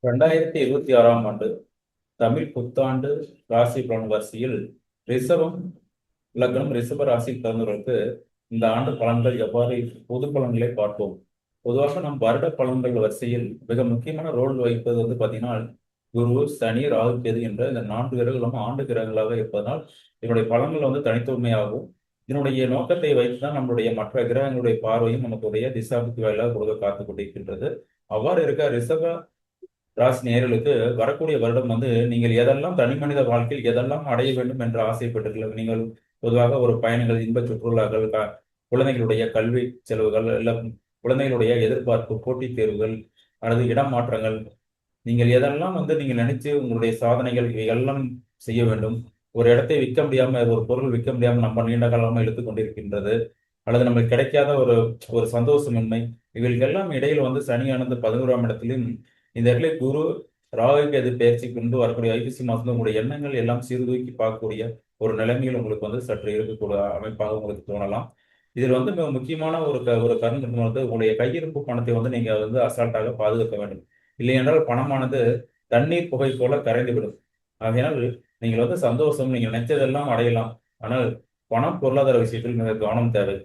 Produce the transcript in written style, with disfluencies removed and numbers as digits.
2026ஆம் ஆண்டு தமிழ் புத்தாண்டு ராசி பலன் வரிசையில் ரிஷபம் லக்னம் ரிஷப ராசியில் பிறந்தவர்களுக்கு இந்த ஆண்டு பலன்கள் எவ்வாறு பொது பலன்களை பார்ப்போம். பொதுவாக நம் வருட பலன்கள் வரிசையில் மிக முக்கியமான ரோல் வகிப்பது பார்த்தீங்கன்னா குரு, சனி, ராகு, கேது என்ற இந்த 4 கிரகங்களும் ஆண்டு கிரகங்களாக இருப்பதனால் இதனுடைய பலன்கள் தனித்துவமையாகவும் இதனுடைய நோக்கத்தை வைத்துதான் நம்மளுடைய மற்ற கிரகங்களுடைய பார்வையும் நமக்குடைய திசாபுத்தி வாயிலாக கொடுக்க காத்துக் கொண்டிருக்கின்றது. அவ்வாறு இருக்க ரிஷப ராசி நேயர்களுக்கு வரக்கூடிய வருடம் நீங்கள் எதெல்லாம் தனி மனித வாழ்க்கையில் எதெல்லாம் அடைய வேண்டும் என்று ஆசைப்பட்டீர்கள். நீங்கள் பொதுவாக ஒரு பயணங்கள், இன்ப சுற்றுலாக்கள், குழந்தைகளுடைய கல்வி செலவுகள், இல்ல குழந்தைகளுடைய எதிர்பார்ப்பு, போட்டித் தேர்வுகள் அல்லது இடம் மாற்றங்கள், நீங்கள் எதெல்லாம் நீங்க நினைச்சு உங்களுடைய சாதனைகள் இவையெல்லாம் செய்ய வேண்டும். ஒரு இடத்தை விற்க முடியாம, ஒரு பொருள் விற்க முடியாம நம்ம நீண்ட காலமாக இழுத்துக் கொண்டிருக்கின்றது, அல்லது நமக்கு கிடைக்காத ஒரு ஒரு சந்தோஷமின்மை, இவைகளுக்கெல்லாம் இடையில் சனியானது 11ஆம் இடத்திலும் இந்த இடத்துல குரு ராகுக்கு எது பயிற்சி கொண்டு வரக்கூடிய ஐப்பசி மாதம் உங்களுடைய எண்ணங்கள் எல்லாம் சீர்தூக்கி பார்க்கக்கூடிய ஒரு நிலைமையில் உங்களுக்கு சற்று இருக்கக்கூடிய அமைப்பாக உங்களுக்கு தோணலாம். இதில் மிக முக்கியமான ஒரு கருத்து உங்களுடைய கையிருப்பு பணத்தை நீங்க அசால்ட்டாக பாதுகாக்க வேண்டும். இல்லை என்றால் பணமானது தண்ணீர் புகை போல கரைந்துவிடும். ஆகையினால் நீங்கள் சந்தோஷம், நீங்கள் நினைச்சதெல்லாம் அடையலாம். ஆனால் பணம் பொருளாதார விஷயத்தில் மிக கவனம் தேவை.